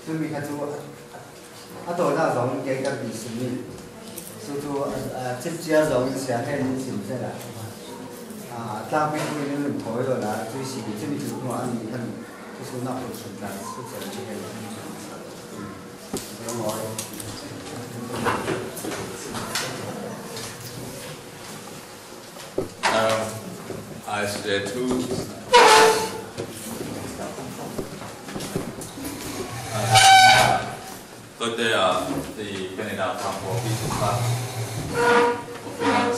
所以看出多那种给个比什么，所以这家容下海人是不是啦？大部分人朋友啦，就是这边就我按你看，就是那不存在，是这样子的。As the two got the Canada from Office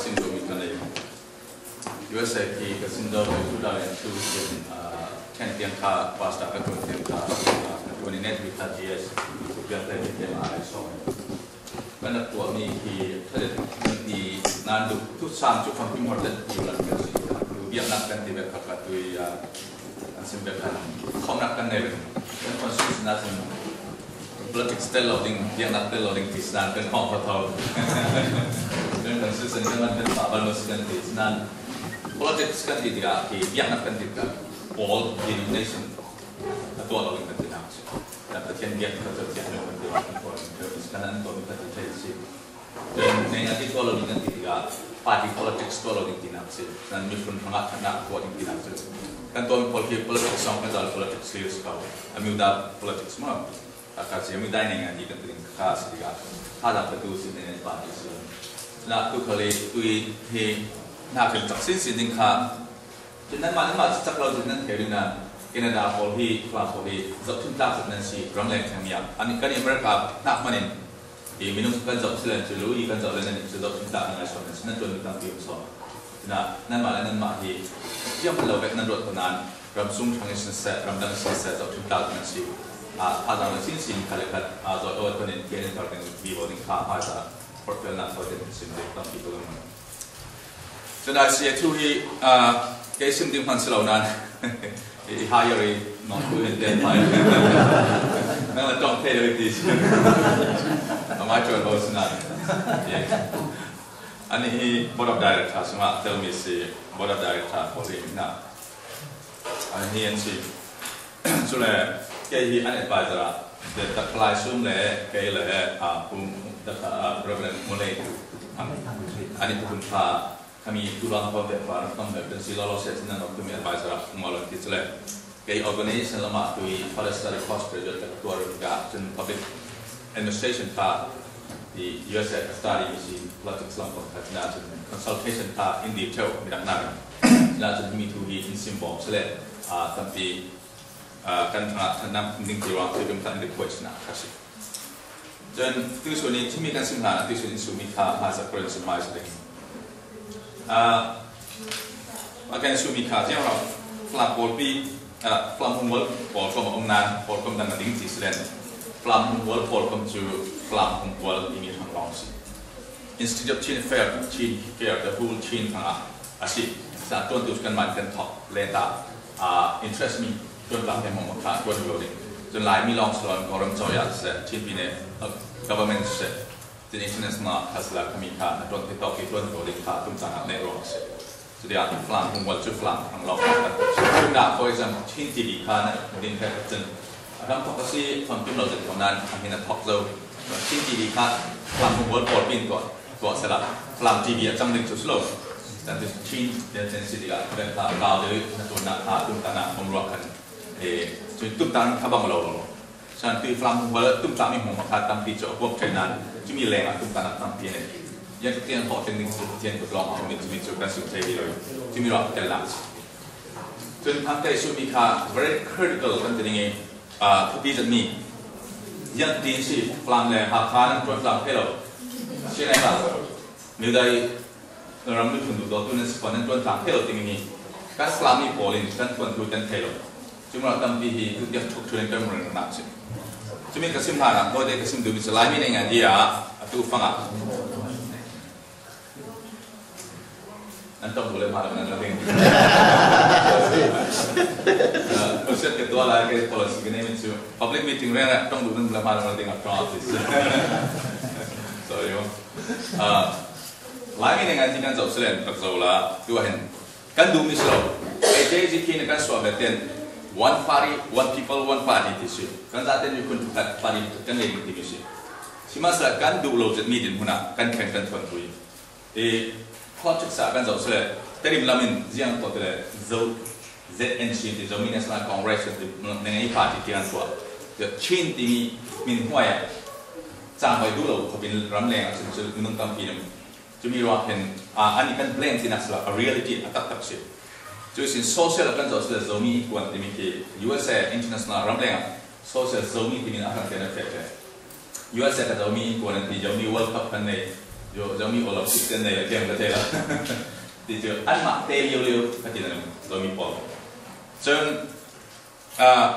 Syndrome USA Casino 2002 10 car pasta 20 car 20 net with 30 years biar tadi dia ada so karena tua ni di nandu tu sam tu camping hotel di bulan Maret biar nak kan tiba kakak tu ya sembekan kau nak kan never dan konstitusi nasional politics loading biar nak loading Islam kan kau tahu dan konstitusi dengan Pak Balus kan Islam politics kan tidak biar nak kan tidak all denomination atau loading kan tidak dan pertian dia kerja dengan sekarang tu kita terjadi dan nengat itu loading kan tidak party politics tu loading tidak sih dan mungkin hangat hangat loading tidak sih kan tu politics sama dengan politics serius kau kami udah politics semua akan sih kami dah nengat di kan khas tidak ada betul sih nengat party sih nak tu kali tu nak kerja sih nih kah jadi mana cak lau jadi hari na Canada polhi kelas polhi jauh cinta sebenarnya sih ramai yang ani kan Amerika nak mana minum kan jauh selain jelu ikan jauh lain jauh cinta dengan soalnya sebenarnya tuan kita tiup so nah mana hi yang perlu kita nurut tenan ram sung changi selesai ram dan selesai jauh cinta dengan sih ada orang sih kalau kat jauh orang tuan ini kena terkena vivo ni kah ada portal nak tahu jadi sih kita tiup orang jadi saya tu cái sinh tinh hoàn lâu nan hai rồi nó cứ hiện đến phải nên là trong thế rồi thì mà cho nó xin nan anh ấy board of directors mà tell me si board of directors của mình na anh ấy anh si cho nên cái gì anh advisor để đặt lại xuống để cái là cũng đặt problem mulai anh ấy cũng phải kami tulang apa berfaham tentang berpensi lalu saya senang waktu advisor malam itu le, kaya organisasi lama tu Palestine Postgraduate ketua juga dan public administration ta di USA study misi politics lama kerana consultation ta in detail tidak nak, dan kami tu di simbol sele, tapi kan tengah penting jiwa sebelum tak ada question nak kasih. Dan tu suni kami kan simpan, tu suni sumi ta masa proses masa lagi. Akan sumi kajian orang pelan polpi pelan humor polkom omnan polkom dan ading tisren pelan humor polkom ju pelan humor ini orang sih Institute Chin Fair the whole Chin tengah asyik saat tuan tujukan mainkan top lenta interest me tuan pelan yang memukat tuan loading tuan lain mi long selon orang joya se Chin bine government se jadi international hasil kami kan tuan kita tuan loading kan tuan sangat nerong se jadi ada pelan humor ju pelan ang long kan sudah for example Chin TV kan mungkin kan jen akan tak kasi tuan tim loading konan akhirnya talk show Chin TV kan pelan humor polpin tuan selah pelan TV jam deng slow dan tu Chin dia sensi dia dan tak kau dari tuan nak tuan tanah memerlukan jadi tuan tanah kabang lalu dan tu pelan humor tuan tak mungkin makan tanpa jauh buat kenan chúng mình làm chúng ta đặt tăng tiền này, những cái tiền họ trên tiền của lòng họ mình chụp cái sự thay đổi, chúng mình làm cái làm, cho nên thằng tây suy khá very critical vấn đề này, thực tế rất nhiều, những tiền sĩ làm này họ khá năng chuẩn làm thế rồi, cho nên là nếu đây làm được phần đủ đó, tôi nên sẽ còn năng chuẩn làm thế rồi thì mình các làm đi bỏ lên các phần đủ thế rồi, chúng mình tâm đi thì cứ tiếp tục cho nên cái mình làm chứ. Cuma kasim hana, kau dek kasim dulu selama ini dengan dia, tu fanga. Antum boleh marah dengan lagi. Proses kedua lagi polisi ini macam public meeting rena, antum dulu boleh marah dengan office. Sorry, lagi dengan jangan jauh selain tak jauh lah, dua hen. Kan dulu misal, AJG kini kan suami ten one party one people one party ที่สุดกันจะเป็นอยู่คนทุกparty กันเองที่มีสิที่มาสักการดูโลกจะมีดินหุ่นกันแข่งกันทวนคุยข้อศึกษากันจะสุดแต่ริมลำมินยังตัวเดียวZNC ที่จะมี National Congress ที่ในพรรคที่อันตัวจะชินที่มีหัวจางไปดูโลกเขาเป็นรำแรงซึ่งจะนุ่งกำปีนึงจะมีว่าเป็นอันนี้เป็น blend ที่นักศึกษา reality อัตตับสิ就是social 跟着是zomi 关的咪去 USA international รำแรง social zomi ที่มีอาหารเต็มไปเลย USA กับ zomi 关的ที่ zomi World Cup กันเลยzomi Olympic กันเลยเกมกันเลยที่จะอันมาเตะเร็วๆก็ที่นั่น zomi บอลจน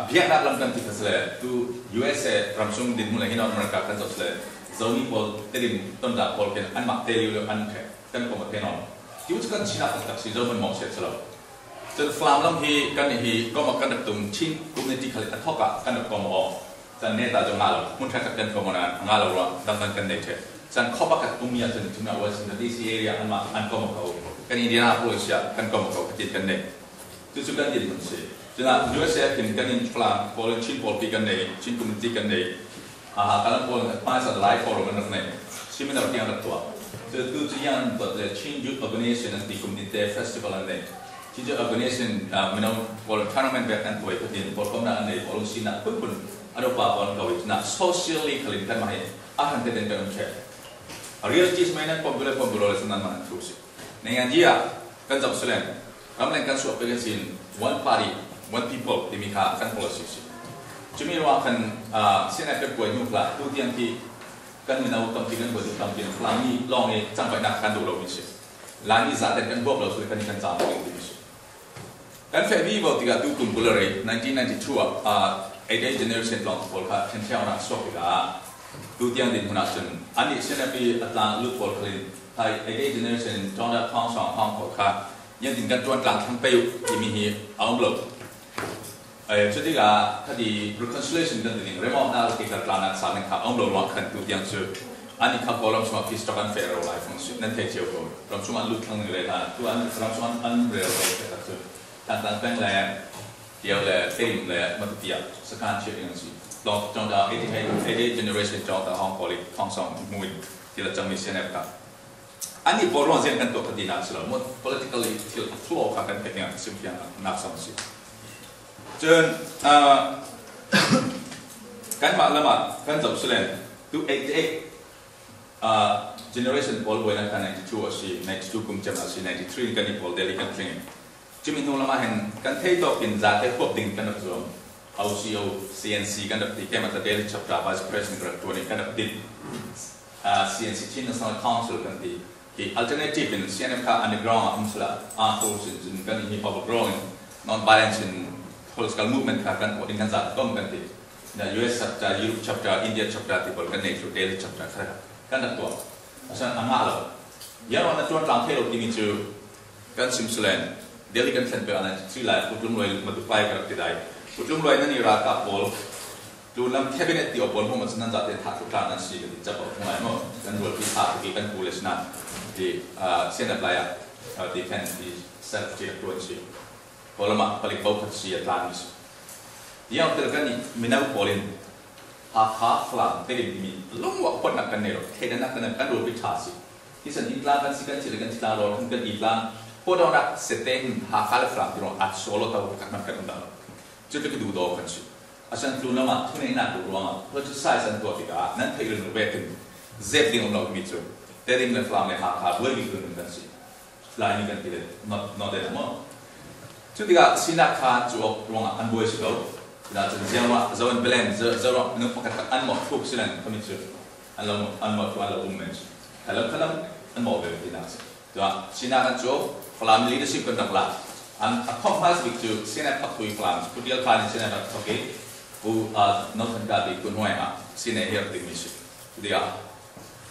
เบียดนักลำกันที่เขาเลยตัว USA รำซุ่มดินมุลหินอเมริกากันจะเลย zomi บอลเตะดินต้นดาบอลกันอันมาเตะเร็วๆอันแข่งกันก็มาเตะนอนที่ว่าจะกันชินาตักสิ zomi มองเสียสละจนฟลามลำฮีกันฮีก็มากันดับตุ่มชิ้นกลุ่มในที่เขาเลยทอกะกันดับกอมอจันเนตาจะงาเรามุ่งแข่งกันก็มางาเราว่าดังนั้นกันเด็กเช่จันข้อปักกับตุ้มยาจนถึงแม้ว่าสิ่งที่ซีเอเรียอันมาอันก็มาเขากันอินเดียนาโพลิสกันก็มาเขาติดกันเด็กจุดกันยินมันสิจนยูเอสเอถึงกันอินฟลามพอลชิ้นพอลปีกันเด็กชิ้นกลุ่มที่กันเด็กการพอลมาสัตว์ไลฟ์พอลกันนั่นเองชิ้นมันเราเที่ยงละตัวจะดูจะยังตัวเลยชิ้นยุทธ organization นั่นที่กลุ่มที่เตะ festival นั่นเองที่จะ organization มันเอาบอล tournament แบบนั้นตัวเองบอลก็น่าอันนี้บอลสินะปุ๊บปุ๊บอันนี้ป่าวบอลเขาอีกนะ socially เขาเล่นกันมาให้อาหารเต็มกันมันแค่ reality สมัยนั้นpopular เลยสนั่นมันทุกสิ่งในงานที่กันจับเสลงรำเล่นกันส่วนเป็นสิ่ง one party one people ที่มีค่ากัน policy จะมีว่ากันเส้นนั้นเป็นกล้วยนุ่มปลาตัวที่อันที่กันมันเอาตั้งที่กันกล้วยตั้งที่ปลานี่ลองเองจังไปนักกันดูเราไม่ใช่ลานี่จัดแต่กันพวกเราสุดกันกันจังไปดูไม่ใช่กันเฟบีบอกที่กันดูกลุ่มบุลเลย19928th generation ลองพอลค่ะเช่นเช่านักสอบอีกอ่ะดูที่อันดินหุ่นจนอันนี้เส้นนั้นเป็นอัตลักษณ์ลูกพอลคือไทย 8th generation จอดท้องสองห้องพอลค่ะยังดินกันจวนกลางทั้งเปย์ที่มีเอาบล็อกชุดที่ก็คดี reconciliation กันดินเรื่องของน่าจะเกิดการนัดสารนะครับเอาบล็อกว่ากันดูที่อันสุดอันนี้เขาบอกเราสมัคร peace talk and fair life นั่นเที่ยวกันเราสมัครลุกทั้งเลยนะตัวอันเราสมัครอันเรียลเลยแต่สุดทางแบงค์แหล่เดียวแหล่เต็มแหล่มันเตียสกัดเชื่ออย่างสิลองจองดาว8th generation จองดาวห้อง poly ห้องสองมุ้ยที่เราจะมีเส้นแบบอันนี้บอลว่าเส้นกันตัวคดีนักสิเราหมด politically ที่ flow กันเป็นอย่างสิ่งที่นักสอนสิจนกันมาละมากันจบเสร็จตัวgeneration บอลไว้ในการ92สิ92กุมภาพันธ์สิ93กันนี่บอลเดลิกันทิ้งจะมีนู่นละมาเห็นกันเทตัวเป็นจัดเทพดิ้งกันแบบส่วนเอา CEO CNC กันแบบที่แกมาตัดเดลิชับดา Vice President กันตัวนี้กันแบบดิ้งCNC Chin National Council กันที่alternative เป็น CNF underground อันสุดละforces กันนี่ power growing non-violence in political movement กันตัวนี้กันจัดต้มกันที่ใน US chapter Europe chapter India chapter ที่บอลกันในตัว daily chapter กันดับตัวฉะนั้นอันนั้นเราอย่างวันนั้นจวนหลังเที่ยวที่มีจูกันซิมส์แลนด์เดลิกันเซนเปอร์อันนั้นที่หลายผู้ลุ่มรวยมาตุไปกันที่ใดผู้ลุ่มรวยนั่นนี่ราคาบอลจูนลำแคบิเนตที่อบรมพวกมันนั้นจัดเต็มถักทุกการนั้นสิกันจะบอกว่าเมื่อกันรวดที่ถักที่กันกูเลสนั่นที่เส้นอะไรอ่ะที่แค่ที่เซลฟ์ที่ตัวนี้พอละมาผลิตบุคคลสี่ล้านนี้อย่างที่เรากันนี่มีนักบอลข้าฟลางเตลิมีลุ่มว่าคนนักกันเนี่ยหรอเห็นนักกันกันรู้พิชาสิที่สันอิตลากันสิกันสิกันที่ลาโรกันกันอิตลาพอเรานักเสต็งข้าฟลางที่เราอัดโซโล่ตัวกันนักกันได้จุดที่ดูดอกกันสิอาจารย์ทุนละมาทุนนี้นักดูว่าเพราะจุดสายสันตัวที่ก็นั่นที่เราเวทีเจ็บดิ้งเรามีจุดเตลิมเลฟลางเนี่ยข้าเวอร์มีคนกันสิลายนี้กันที่เด็ดนอเด็ดมั้งจุดที่ก็สินักข้าจุดรวงอันบวยสิเขาเราจะเรียกว่าจะวันเปลี่ยนจะว่านึกว่าอันหมดทุกสิ่งก็มีจุดอันหมดว่าเราอุ้มมันแต่เราอันหมดแบบนี้นะตัวสิ่งนั้นจุดฟลามลีดชิพกันต่างหากอันคอมพาสบิกจุดสิ่งนั้นพักคุยฟลามจุดเดียวกันสิ่งนั้นโอเคผู้นอกจากการที่คุณหน่วยสิ่งนั้นเฮียติมิชเดียว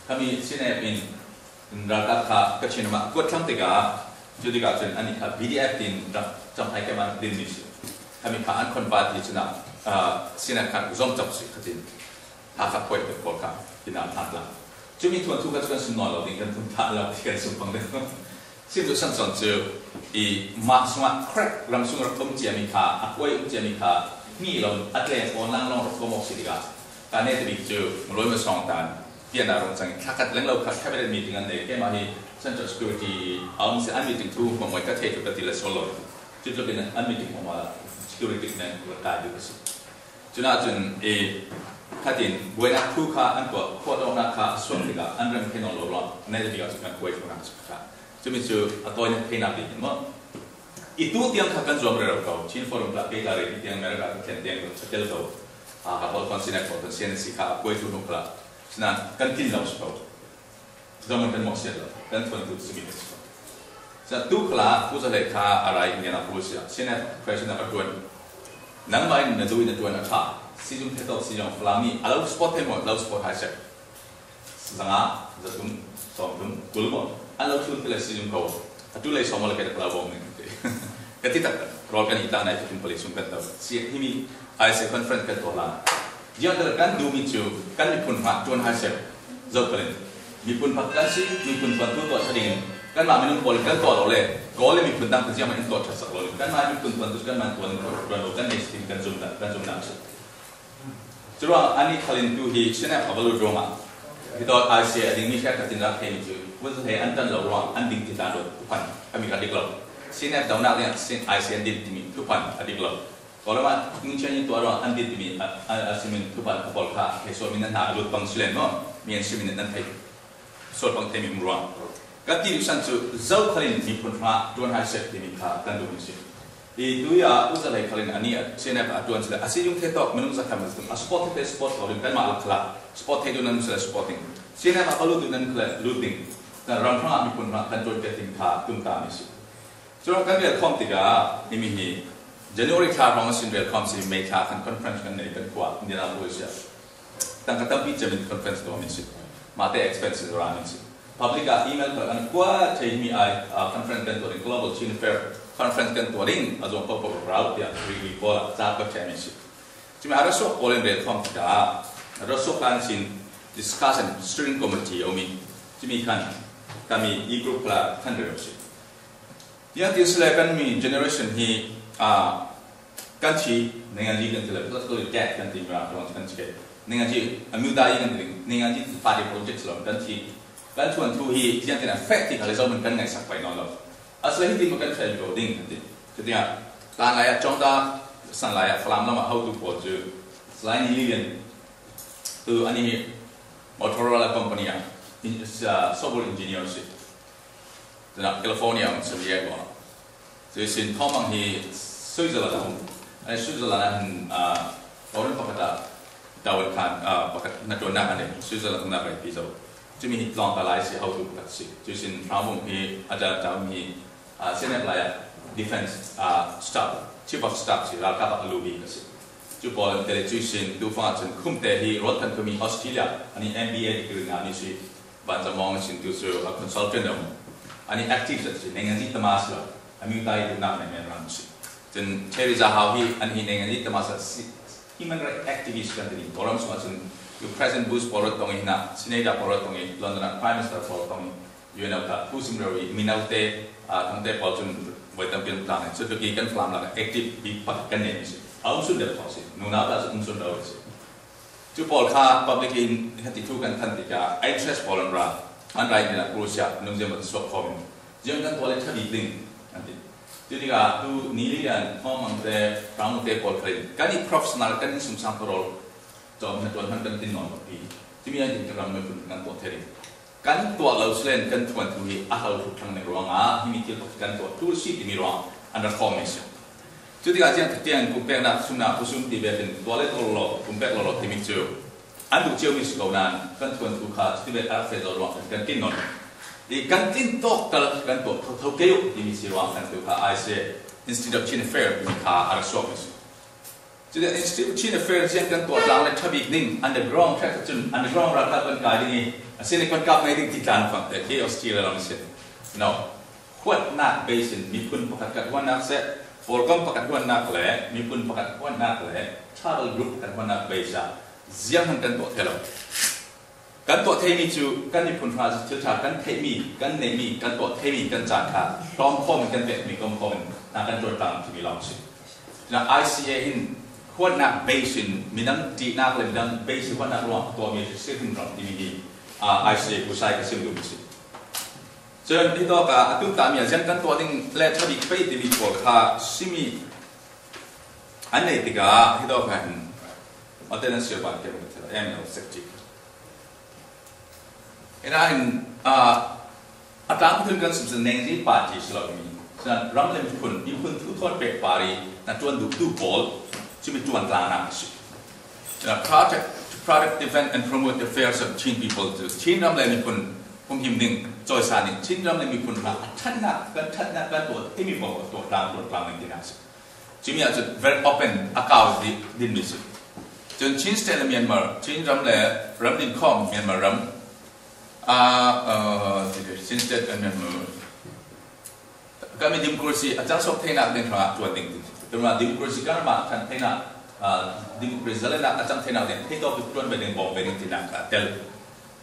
ถ้ามีสิ่งนั้นเป็นราคาค่ากระชินมากดทั้งติกาจุดที่ก็จุดอันนี้ค่ะ BDF ดินจำให้แค่มันดินมิชถ้ามีการคอนบัตที่ชนะสิ่งนั้นการร่วมจับสิคดีหาขับป่วยเป็นคนครับที่นั่นทันละจะมีทุนทุกข์กันสุนทรเราดิ้งกันทุนทันเราที่กันสุนทรเดิม สิ่งที่สังสรรค์คืออีมาสมาครักรำสุงรักต้มเจียมิคาอักไว้เจียมิคานี่เราอัดเล่นคนนั่งลองรถก็มองสิกาการเนตบิจูมันรวยมาสองตันเพียงแต่เราจังถ้าคัดเล่นเราคัดแค่ไม่ได้มีถึงอันเดียวแค่มาที่ Central Security เอามันสิอันมีถึงทูผมไว้ก็เทจุดติดเลยโซโล่จุดจะเป็นอันมีถึงผมว่า Security เนี่ยประกาศอยู่สิจุดนั้นจุดขัดินเวลาทูขาอันก็ขวดออกนาคาส่วนที่ก็อันเริ่มแค่นอนหลับในที่ก็จะเป็นคุยกันสุดท้ายจะมีจุดตัวนี้แค่นับดีมั้งitu tiang kakan jual mereka kau, Cina forum pelak lari tiang mereka kan tiang setel kau, kapal konsinet kau, konsinet sih kau, kau itu numpla, senang kan tin laus kau, zaman kan maksud lah, kan tuan tu semit kau, satu kelak, aku sudah kah arai ini nak polisi, sinet question apa tuan, nang main nanti tuan apa, sijung tetap sijung flami, alau sport hemo, alau sport hasil, setengah, zatum, somtum, gulmo, alau tu pilih sijung kau, atu lagi sama lagi ada pelabung ni. Ketika role kan kita naik ke polisi kan tahu siapa ini IC conference kan tola dia terkan dua minggu kan mipun pak tuan hasil jauh kalian mipun pak kasih mipun bantu tuan sering kan mak minum pol kan tola oleh gol mipun tang kerja main tuan tersak oleh kan mak mipun bantu kan mak tuan kan nesting kan zoom nafsu terus ani kalian tu hi senap abalu drama kita IC ada ni saya katin rak ini tu bukan saya antan lawan anding kita ada bukan kami kadik lawan Sini tahun nak lihat sin ICN di timi tupan adik lo. Kalau mak ingin tu orang andi timi asimin tupan kapal kah esok minat nak alut pangsulen no, mian simin nanti sol pang temi muruan. Kati usan tu jauh kalian ni pun mak tuan hasil timi kah tandu misi. Itu ya usah lagi kalian ani sini apa tuan sudah asyik yung ketok menung sakam itu. Sport itu sport kalau kan mak kelak sport itu nanti sudah sporting. Sini apa kalau tu nanti kelak looting. Dan orang orang ni pun mak kan tuan keting kah tumta misi. Jadi kan dia kom tiga ini Januari kah orang masih dia kom si mereka kan conference kan ni kan kuat di dalam Malaysia. Dan kata bicara di conference tu mesti mata expenses orang mesti. Public email kan kuat cai mi conference kan tu di Global China Fair conference kan tu ring azon apa berau dia really bola tak cai mesti. Cuma ada sok polen dia kom tiga ada sok kan sin discussion steering committee omi. Cuma kan kami e-group lah kan dia mesti. Yang diselakan mi generation hi kanci dengan ji kan terlalu betul jet kan timur orang kanci dengan ji amudai kan dengan ji party project selom kanci kan tuan tu hi yang kena efektif kalau zaman kan ngai sampai nol asal hi tim kan saya building nanti ketika tan layak contoh san layak falam lama how to project selain ini kan tu ani Motorola company yang software engineer sih dan California macam dia gua. Jadi sin Tomang hi Switzerland, Switzerland orang pakai Dawat kan pakai natuna kan Switzerland nak pakai pisau. Jadi hi long kalai si how to pakai si. Jadi sin Ramung hi ada jam hi senap layak defense staff, chief of staff si raka pak lubi kasi. Jadi boleh dari sin tu faham kum teh hi rotan kami Australia, ani MBA degree ngani si banyak mong sin tu so consultant dong. Ani aktif saja, dengan itu termasuk, kami tahu itu nak memang sih. Dan ciri zahawi, ani dengan itu termasuk human rights activist kan tadi. Orang semua sen, you President Bush polot tongi nak, Senator polot tongi, London Prime Minister polot tongi, you know tak, Bush sendiri, minaute, tante polot buat tampil pelan. So tu kan pelan lah, aktif di pakai ni sih. Awam sudah pasti, nuna tak sudah sih. Tu polot public in hati tu kan tiga, interest polot rah. Andai dia nak Rusia, nunggu zaman swap form. Jangan toilet tadi ding nanti. Jadi tu nilai dan form ante ramu te pol keren. Kani profesional kani sumsang perol. Jom tuan kan kan tinnon bagi. Jadi yang kita ramu pun kan tuan teri. Kan tuan lauslen kan tuan tuhi ahal rutang neruang himitil kan tuan tu si di ruang under formation. Jadi yang ketiang kumpul nak sunah kusum tiba kan toilet lolo kumpul lolo timicu. Anu jauh misi kau nan kan tuan tu kah setiap arah federal ruang kan tinon. Di kan tin tok kalau kan tu tahu kau di misi ruang kan tu kah IC Institute of China Fair tu kah arah swap misi. Jadi Institute of China Fair yang kan tu dalam tabik ning underground track tu underground rata kan kah ini sini kan kah mai di titan fang di Australia dalam misi. No, kuat nak basin mi pun pakat kuat nak set, program pakat kuat nak le, mi pun pakat kuat nak le, travel group pakat kuat nak basin. Ziang kan tu hello. กันตัวเทมีจูกันมีผลพาจุดฉากกันเทมีกันเนมีกันตัวเทมีกันจานขาพร้อมข้อมันกันเป็นมีกลมข้อมันนักกันตัวต่างที่มีลองสินะ ICA หินขวดนักเบสินมีนั่งจีนักเลยมีนั่งเบสินขวดนักรวมตัวมีสิ่งที่เราที่มีICA ผู้ใช้กับสิ่งดูสิจนที่ตัวกับตุ้มตามีอย่างกันตัวนึงเล่นชอบอีกไปที่มีตัวข้าซิมีอันไหนที่ก็ที่ตัวกันอันนั้นเชื่อบ้านเกี่ยวกับเรื่องเซ็กซี่เราเห็นอัตราการเงินสุดท้ายที่ปาจีสเรามีฉะนั้นรำเล่มคุณมีคุณทุกคนเป็นปารีนั่นจวนดูบอลจะมีจวนกลางน้ำสิฉะนั้น product defend and promote the affairs of Chin people ชินรำเล่มมีคุณผมหิมดึงจอยสานิชินรำเล่มมีคุณรักชัดนักกันตัวที่มีบอกตัวกลางในที่นั่นสิจิมีอาจจะ very open อากาศดินมิสิจนชินสเตลเมียนมาชินรำเล่รำดินคอมเมียนมารำsince that kami demokrasi ajar sok thena den thra chuan ding tuma demokrasi kan ma than thena demokrasi zalena achang thena den theto tuan be den bom be den tina ka tel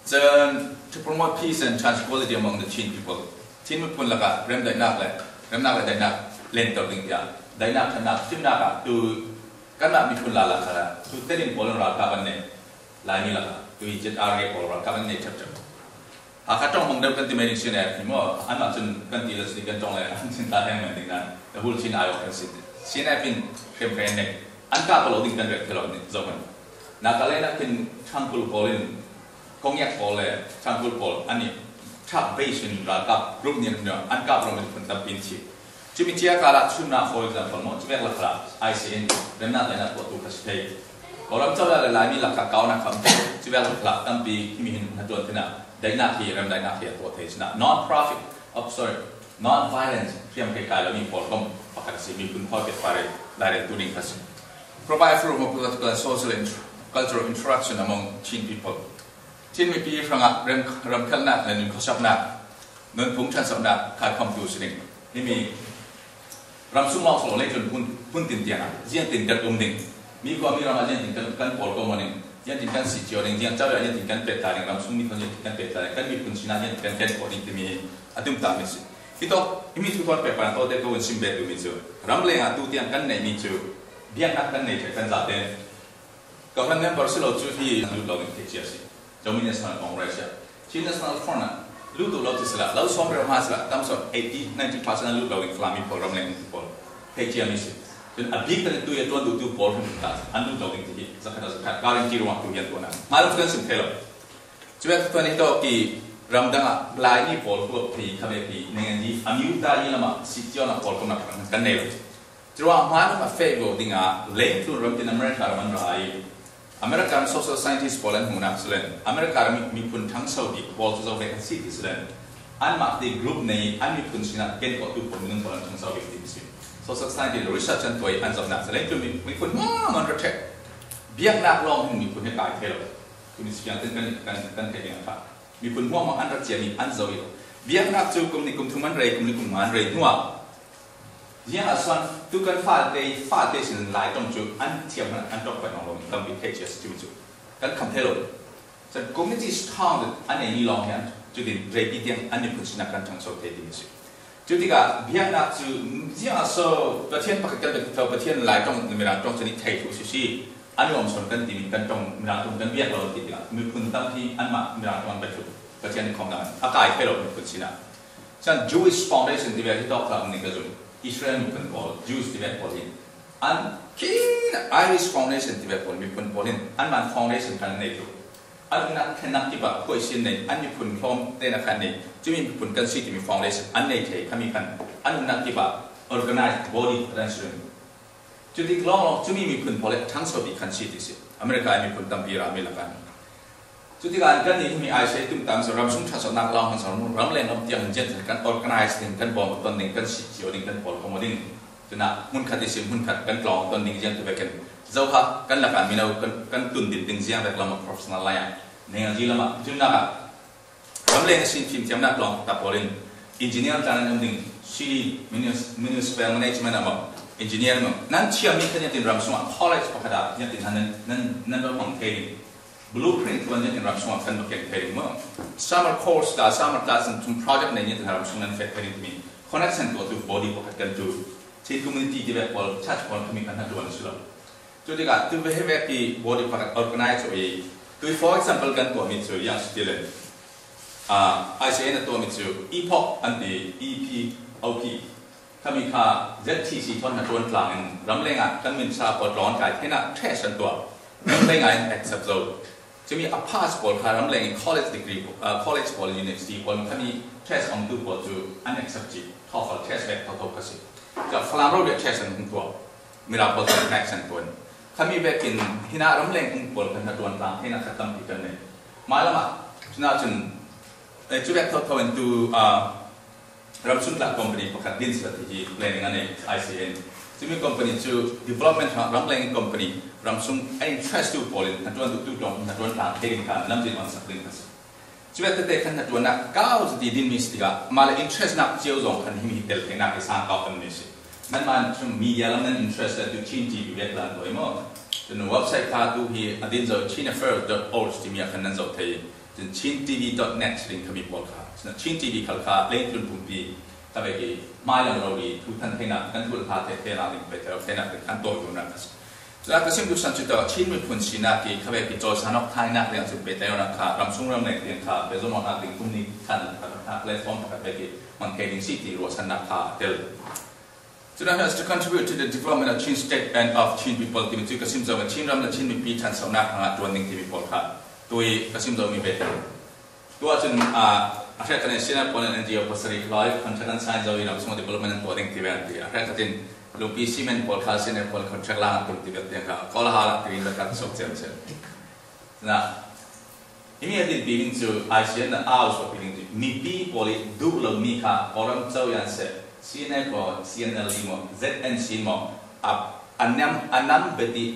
chen to promote peace and tranquility among the Chin people Chin pun la ka rem dai nak dai nak len to ding ya dai nak thana sim na ka tu kan ma mi pun la kha tu terin bolon ra ka ban ne lai ni la ka tu jet are bol ra ka ban ne chapข้าจ้องมองเดิมกันที่ไม่ได้เชื่อแน่ที่ว่าอันนั้นจนกันที่เราสิกันจ้องเลยอันนั้นตาแห้งเหมือนกันแต่พูดชินอายออกกันสิเชื่อแน่เป็นเข้มแข็งเนี่ยอันก้าวเราดิ้งกันเรื่อยๆเราเนี่ยจบกันนักเล่นนักเป็นช่างกุลโพลินกงยักษ์โพลเลยช่างกุลโพลอันนี้ชอบเบสินระดับกลุ่มเนี่ยอันก้าวเราเป็นคนตัดปินชีจะมีเจ้าการชุนนาโฟล์กันคนมั่งจะเป็นหลักฐานICN เรื่องนั้นเลยนะตัวกัสเตย์พอเราเจ้าอะไรหลายมีหลักการเก่านะครับจะเป็นหลักฐานตั้งปีที่มีหินหัดจวนที่น่ะได้หน้าที่เริ่มได้หน้าที่ตัวเทศนะ non-violent เพียงแค่การเรามีผลก็ปกติมีคุณพ่อเป็นฝ่ายได้เรียนตัวนี้ครับ provide for political and social and cultural interaction among Chin people ชินมีปีฝรั่งเริ่มขั้นหนักและนึ่งข้อชับหนักเงินพุ่งชันสำนักขาดความดูสิ่งนี่มีรำสุ่มมองสโลเล่จนพุ่นตินเตียนเจียนตินกันตรงดิ่งมีความมีรำเจียนตินกันผลก็มันเองยันติกันสิเจียวเองยันเจ้ายันติกันเป็ดตาเองรำสุ่มมีคนยันติกันเป็ดตาเองกันมีคุณชินายันติกันแค่คนที่มีอาตุมตามิสิที่โตมีทุกคนเป็ดปานโตเด็กก็วันชิมเบ็ดดูมิจูรำเลี้ยงตุเตียนกันในมิจูเบี้ยนักกันในใจกันจัดเด่นก็พันนั้นพอสิเราจูที่ลุดเราเป็นเทียสิจอมินสนาของรัสเซียชินสนาฟอนน่ะลุดเราที่สละเราสมเรามาสละตั้งส่วน80-90% ลุดเราเป็นฟลามิพอรำเลี้ยงพอเทียมิสิจนอภิกันตัวยันตัวดูตัวพอลหุ่นตาอันดูเราเป็นที่สักการการันตีระหว่างตัวยันตัวนั้นมาลุกันสิบเท่าช่วยตัวนี้ตัวกี่รำดังลายนี่พอลก็ผีขบผีในงานนี้อามิวตานี่ละมาสิเจียวนักพอลก็นักกันเนลจนว่ามาแล้วมาเฟกโกดิ้งอ่ะเล่นตัวรำที่อเมริกามันร้ายอเมริกัน social scientist พอลนั้นหุ่นนักสุดเลยอเมริกามีคนทั้งซาอุดีพอลจะเอาไปกันสิที่สุดเลยอันมาที่กลุ่มในอันมีคนชนะเก่งกว่าทุกคนนึงพอลทั้งซาอุดีที่สุดsocial scientist research ตัวอันสำนักเลยคือมีคนมันระเทศเบี้ยนักลองมีคนให้กายเทลคุณสิ่งที่กันเทยังค่ะมีคนหัวมันอันระเจียมีอันโซยเบี้ยนักจูกุมนี่กุมทุมันเรกุมนี่กุมมันเรหัวยังอาศัยทุกคนฟาดเตสินหลายตรงจูอันเทียมอันตกไปน้องลงตั้งวิเทศจูกันคำเทลแต่ community strong อันนี้ลองเนี่ยจุดเด่นเรปีเตียงอันนี้คุณชนะกันทั้งโซเทดีสิจุดที่ก็เบี้ยนักจูยังอาศัยประเทศปกติประเทศหลายตรงมีร้านตรงชนิดไทยทุกสิ่งอันนี้ผมสอนกันที่มีกันตรงมีร้านตรงกันเบี้ยเราติดกันมีคุณตั้งที่อันมามีร้านตรงไปทุกประเทศของเราอากาศให้เราเป็นคุณชนะฉะนั้น Jewish Foundation ที่เป็นที่ต่อจากนี้ก็คืออิสราเอลมีคนพอล Jews ที่เป็นพอลินอันคิง Irish Foundation ที่เป็นพอลมีคนพอลินอันมัน Foundation กันในทุกอันนั้นแค่นักที่แบบคุยสิ่งนี้อันมีคนพร้อมเต้นกันนี้จะมีคนกันสิ่งที่มี Foundation อันในเทเขามีกันอันนักที่แบบ organize body arrangement จุดที่ลองจะมีคนพอลินทั้งสองกันสิ่งที่สิอเมริกามีคนตั้งปีรามีละกันจุดที่การกันนี้ที่มีไอซีตุ้มตามสำหรับสุ่มชัดสนักลองของสำหรับรำเล่นรำเตียงเจ็ดกัน organize กันบอมต้นหนึ่งกันสิ่งเดียวหนึ่งกันพอลคอมมดิ้งจุดน่ะหุ่นขัดที่สิหุ่นขัดกันกลองต้นหนึ่งยังตัวเบกันเจ้าค่ะกันละกันมีเรากันตุนดินติงเสียงแต่เรามา professional อะไรอย่างในงานที่เรามาจุดน่ะรำเล่นสิ่งที่จำนักลองตัดพอลิน engineer จานนั้นหนึ่ง city municipal management อะไร engineer มั้งนั่นเชื่อมีแค่ยังติดรำสุ่ม college ปกติยังติดนั่นเราของเทน blueprint ตัวนี้เป็นรับช่วงขั้นบักเก็ตเทอร์มั้ง summer course กับ summer class ทุก project ในนี้ถึงรับช่วงนั้นเฟดเทอร์มี connection ตัวทุก body พวกกันจูที่ community ที่แบบว่าชัดคนที่มีการทำตัวนี้สุดจุดที่ก็ตัว behavior ที่ body พวกกัน organize ตัวเองตัว for example กันตัวมีจูอย่าง student ICN ตัวมีจู epoch อันที่ EPOP ถ้ามีค่า ZTC ทอนหัดตัวกลางรำเล่งอ่ะกันมีชาปวดร้อนกายที่น่าแท้ชันตัวรำเล่งอ่ะ accept จะมี a passport ค่ะรำเล่ง college degree college or university คนถ้ามี test ของตัวตัวจู unaccepted ข้อขอ test แบบตัวก็สิจะฝรั่งเราเรียก test ของตัวมีเรา positive connection ตัวถ้ามีแบบกินที่น่ารำเล่งของตัวกันหัดตัวกลางที่น่าขัดตั้งที่กันเลยมาแล้วมาฉะนั้นจนจุดแบบตัวเป็นตัวรับสุนทร company ประกาศดินสถิติ planning อันนี้ ICN จะมี company จู development รำเล่ง company รับสุน interest ตัวบริษัทนัดวันตัวตรงนัดวันต่างเทคนิคน้ำจิ้มวันสักเรื่องกันจุดแบบตัวขันนัดวันนักก้าวสติดินมิสติกามาเลย interest นักเจ้าส่งขันที่มีเดลเทนักที่สร้างก้าวเป็นมิสตินั่นมันช่วงมีเยอะแล้วนั่น interest ตัวชิ้นจีบีเวกลันตัวเองมั้งจนเว็บไซต์ข้าตัวที่อดีตจะ chinafer.org ที่มีขันนั้นจะเทจน chintv.net ลิงก์มีบอลค่ะชิ้นจีบีขัลข้าเล่นจนปุ่มปีถ้าไปกี่ไม่ลงเราดีทุกท่านเทนักกันทุกท่านเทนักลิงก์ไปเจอเทนักเป็นขั้นโตอยู่นะครับแล้วก็สิ่งที่ฉันจุดชิ้นมีผลสินะที่เขาไปกี่โจทย์สนุกไทยนักเรียนสุดเบ็ดแล้วนะครับรำสุ่งรำเรียนค่ะเป็นสมองนักเรียนกลุ่มนี้ท่านนะครับและฟอร์มกับไปกี่มันแค่ดิ้งสิที่รู้สันนักค่ะเดลจุดนั้น has to contribute to the development of Chin state and of Chin people ที่มีจุดกระซิมโจว่าชิ้นรำและชิ้นมีปีทันสำนักงานตัวหนึ่งที่มีผลค่ะตัวกระซิมโจมีเบ็ดตัวจนอาศัยกันในสิ่งนั้นพอในที่อพอสริลอยคอนเทนต์ไซน์จะวินาทีสมมติ development ตัวหนึ่งที่เป็นที่อาศัยกันลูกพี่ซีเมนต์พอลคาเซนพอลคอนแทรคล่างตัวที่เป็นที่เขาก็ละหาละที่เป็นการส่งเสริมเสริมนะที่มีอดีตปีนึงจูไอซีเอ็นนั้นอ้าวสุดปีนึงจูมีปีพอลิดูเรามีค่ะอารมณ์เจ้าอย่างเสร็จซีเอ็นพอซีเอ็นเอลดีมั้ง ZNC มั้งอันนั้นเป็นที่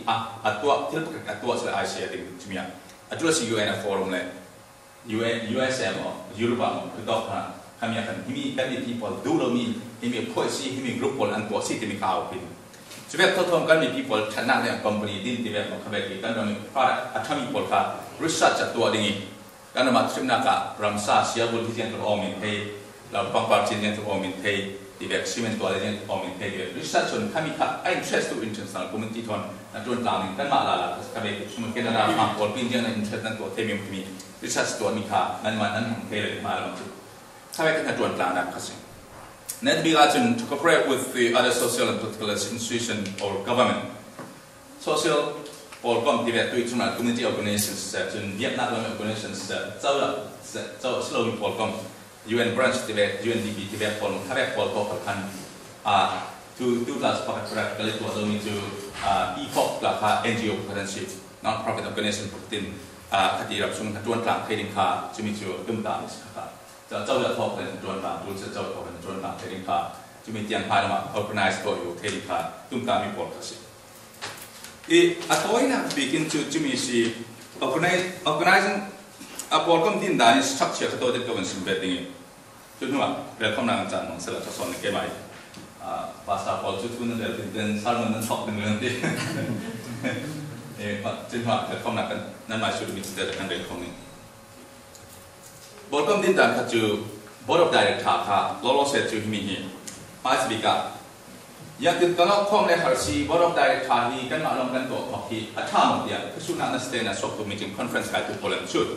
ตัวที่เป็นตัวสไอซีเอ็นที่มีตัวสิ UN forum เลย USM มั้งยุโรปมั้งคือตัวนั้นคำนี้กันที่มีกันที่พอดูเรามีที่มี policy ที่มี group พอลอันตัวสิที่มีข่าวเป็นส่วนแบบทั้งกันมี people ชนะเนี่ย company ดินที่แบบเขาแบบกันเรามี product อัตรามี people ค่ะ research จากตัวนี้กันเรามาชิมนักรำซาเสียบุญที่เจนตัวอมินเทเราฟังความจริงเจนตัวอมินเทที่แบบชิมตัวเจนอมินเท research ส่วนเขามีค่ะ interest to international community ทอนนักจุนต่างๆกันมาละเขาแบบสมมติกันเราฟังคนเป็นเจน interest นั้นตัวเทมี research ตัวมีค่ะนั้นของเทเลยมาแล้วถ้าไปกันจวนกลางนะครับสินั่นเป็นการ to cooperate with the other social and political institutions or government social or community organizations จนเวียดนาม organizations เจ้าสโลวิพอลก็ UN branch ที่แบบ UNDP ที่แบบพอลถ้าแบบพอลก็ขับคันto last part ก็เลยตัวเรามีจูEPOC ราคา NGO partnership non-profit organization ปกติคดีรับชมจวนกลางเทดินค่าจะมีจูตุ้มตามนะครับเจ้าจะทอเป็นจวนต่างรู้เจ้าทอเป็นจวนต่างเทดินค่าจะมีเตียงพายมา organize ตัวอยู่เทดินค่าตุ้มตามมีผลกระสิอันตัวนี้นะปีกินจะมีสิ organizing พอลก็ดินได้ structure ตัวเด็กตัวเป็นสิ่งแบบนี้จุดนู้นเรื่องของนางจันทร์ของเสร็จจะสอนในเกมใหม่ภาษาพอลจุดนู้นเรื่องเป็นสารมันนั้นชอบเป็นเรื่องที่จุดนู้นเรื่องของนางกันนั่นหมายถึงมีจุดเด่นกันเรื่องของนี้บอลก็ดินได้ก็จู board of director ค่ะล้อเสร็จจูมีหีมาสบิกายังติดต่อข้อมูลในหาสี board of director ที่กันมาลงกันตัวของที่อัฐามเดียคือสุนัขนักสเตนสอบตัวมีจิ้ง conference การทุกคนชุด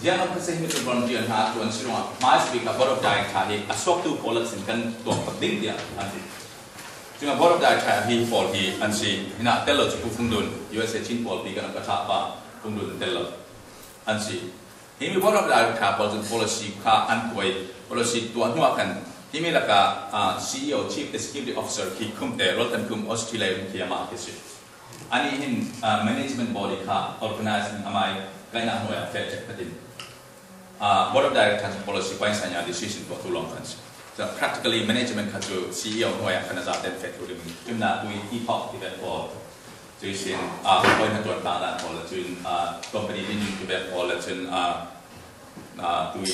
ยังเราเพิ่งมีตัวบอลเดียนหาตัวนี้ว่ามาสบิกา board of director ที่สอบตัวคนสิ่งกันตัวกับดิ้งเดียอันนี้จึง board of director ที่พอลที่อันนี้น่าเตลล์จะผู้funดุน USA ชิ้นพอลที่กันก็ชาบะfunดุนเตลล์อันนี้ที่มี board of director พอลจะ policy ค่าอันตัว policy ตัวหัวกันที่มีหลักCEO Chief Executive Officer ที่คุมแต่รถกันคุมออสเตรเลียที่มาที่สุดอันนี้เห็น management body ค่ะ organizing ทำไมกันน่าหัวเฟสกันดินboard of directors policy ไปสัญญา decision ตัวตัวลงกันจะ practically management ค่ะจู CEO หัวกันน่าจะเป็นเฟสตัวนี้จุดนั้นตัวที่พอที่เป็นพอจุดเช่นคนที่ตัวต่างๆพอแล้วจุดcompany ที่อยู่ที่เป็นพอแล้วจุดตัว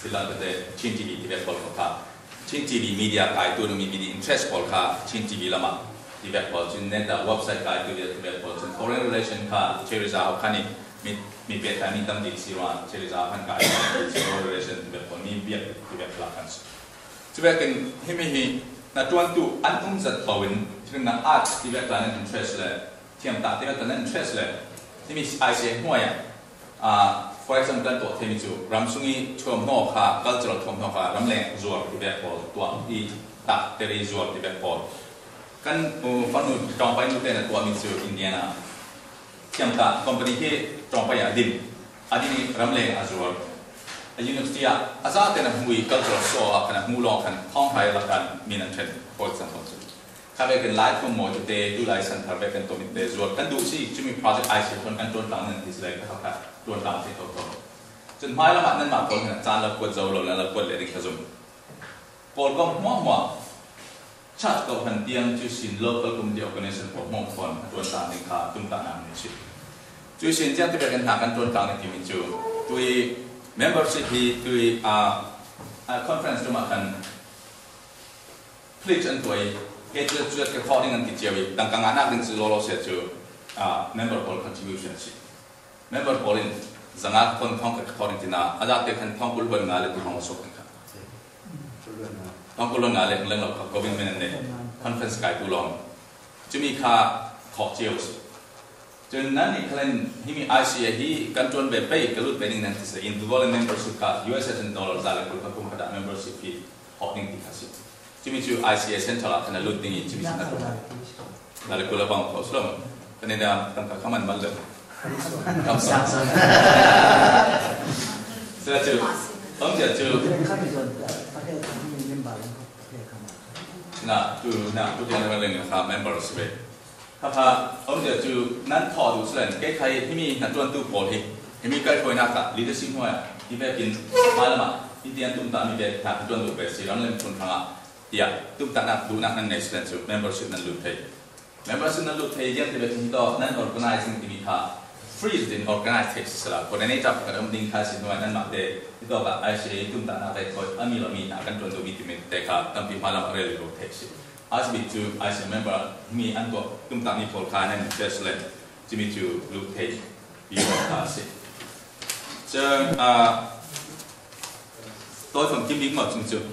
ที่เราจะชินทีวีที่เป็นพอลค่ะชินทีวีมีเดียขายตัวนึงมี interest พอลค่ะชินทีวีละมั้ง ที่แบบพอจนเน็ตเว็บไซต์การตัวเดียวที่แบบพอจน foreign relation ค่ะเชลิซาคันนี้มีเปลี่ยนแต่มีตั้งดีสิวันเชลิซาคันการ foreign relation ที่แบบพอมีเบียดที่แบบหลักกันที่แบบกันที่มีนักตัวตัวอันอุ้มจัดตัววินที่เป็นนักอาร์ตที่แบบนั้น interest เลยที่อันตาที่แบบนั้น interest เลยที่มีไอเซียหัวอย่างfor example ตัวที่มีจู่รำสุงีชมนอกค่ะ cultural ชมนอกค่ะรำแรงจวบที่แบบพอตัวอีตักเตรีจวบที่แบบพอกันฟังดูตรงไปนู่นเนี่ยตัวมีจู่อินเดียนะที่อันตา company ที่ตรงไปอย่างดินอันนี้รำแรงจวบuniversity อาจารย์เนี่ยมุ้ย cultural show กันมุ้งลองกันข้องไปละกันมีนั่นเช่น for example ข้าไปกันไลฟ์ของโมจุดเดย์ดูไลฟ์เซ็นเตอร์ไปกันตัวมิเตจวบกันดูสิจะมี project ไอซีคนกันจนต่างนั่นที่เลยนะครับจนต่างที่ตัวจนไม่ละมันนั่นมาคนจานเราควรจะเราแล้วเราควรเลยดิ้งขจุมพอก็มั่วชัดกับพันเตียงจุดสิน local community organization ของมงคลจนต่างนี่ค่ะจนต่างนั่นนี่สิจุดสินที่จะเป็นหากันจนต่างในที่มิจูด้วย membership ด้วย conference ที่มากันผลิตอันตัวเกิดจุดเกิดข้อที่งั้นติดเชื้อดังการงานนักดึงสื่อเราเสียจู member poll contribution สิ member poll นี่จังหวะคนท้องกับข้อที่น่าอาจารย์เด็กคนท้องกุลวันงานเลยที่ห้องสุขนะครับท้องกุลวันงานเลยเรื่องเราก็วิ่งไปนั่นเอง conference ไกด์ตุลองจะมีค่าขอเจียวสิจนนั้นนี่คนที่มี ICA ที่กันจนแบบไปกระลุดไปนิ่งนั่นที่สุด involved membership ค่ะ $10 จ่ายเลยคุณก็คุ้มค่า membership ที่หอกนิ่งที่ค่ะสิจะมีชื่อ ICA Central ขนาดลุดนิ่งจะมีสิ่งนั้นนั่นเลยคุณระวังเขาสลมกันในเรื่องตั้งแต่ข้ามันมาเลยคำสั่งเสร็จจู่ต้องเสร็จจู่น่ะจู่น่ะทุกอย่างเป็นเรื่องของ membership ถ้าต้องเสร็จจู่นั้นพอดูสิเลยแก้ไขที่มีนักจวนตู้โพธิที่มีการคุยนักกับ leadership หัวที่แบบกินมาละมาที่เตียนตุ้มตามีแบบนักจวนตู้แบบสิ่งนั้นเรื่องคนทางya tu tak nak du nak national membership nan lu thai membership nan lu thai yang te betin to nan organizing ti tha free din organize thai sala coordinator ka dam ding kha sin wa nan ma de ti to ka ai se tu tak nak thai ko ami lo mi na kan ton do mi ti me te kha tam pi malam re lu thai si as bi tu ai se member mi an to tu tak ni pol kha nan national ti mi tu lu thai bi ko kha si chang tôi phần kim biến mật chung chung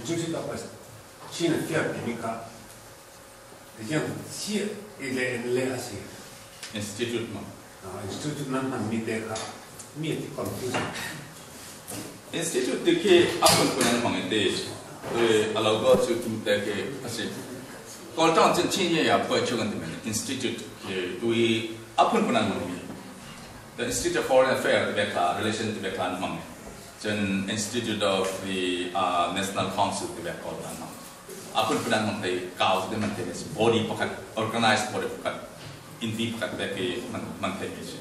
就是到现在第二年看，像些来还是 institute 嘛institute นั้นมันมีแต่ค่ะมีที่ก่อนที่ institute ที่อัพคนคนนั้นมองเห็นได้เราก็จะดูแต่ก็อะไรก่อนตั้งใจที่จะไปช่วยกันที่มัน institute ด้วยอัพคนคนนั้นมองมี the Institute of Foreign Affairs ที่เป็นrelation ที่เป็นการมองจน Institute of the National Council ที่แบบก่อนนั้นอาคุณผู้นั้นมันไปก้าวที่มันเป็น body ประกัน organized body ประกัน in deep ประกันแบบที่มันเป็นไม่ใช่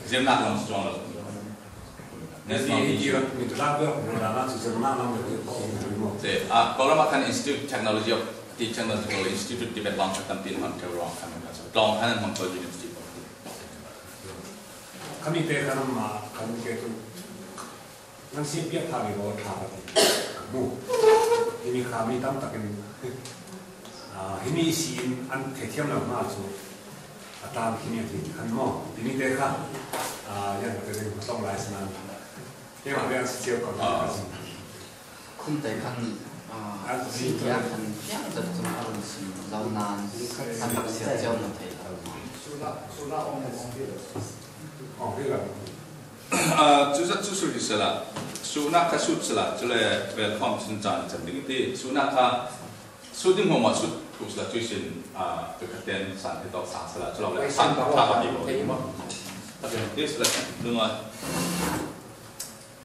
เจ้าหน้าที่มัน strong แล้ว National มีที่มีตัวรับด้วยมีตัวรับซึ่งมันนั่งอยู่ที่ก็เรามาคัน Institute Technology of Technological Institute ที่เป็นลองจากตั้งปีมันเท่าไรกันนะครับลองท่านมันก็อยู่ใน Institute เขามีแต่การมาเขามีแค่ตัวนั่นสิ่งที่ทำให้เราทำมูที่มีขามีตั้งแต่กันที่มีสิ่งอันเทียมเรามาสู่ตามที่นี่ที่ขันมอที่มีแต่ค่ะยังแต่เรื่องต้องไลฟ์นั้นที่มาเรื่องเชี่ยวก่อนคุณแต่ขันสิ่งที่ขันยังจะทำอะไรสิ่งเรานานทำแบบเสียเจ้าหน้าที่อ๋อที่เรา就是是了，苏那卡苏是了，就来welcome 生长这里的苏那卡苏的我们苏就是了，就是这个店上的到啥是了，就来看他的地方，这边就是了，另外。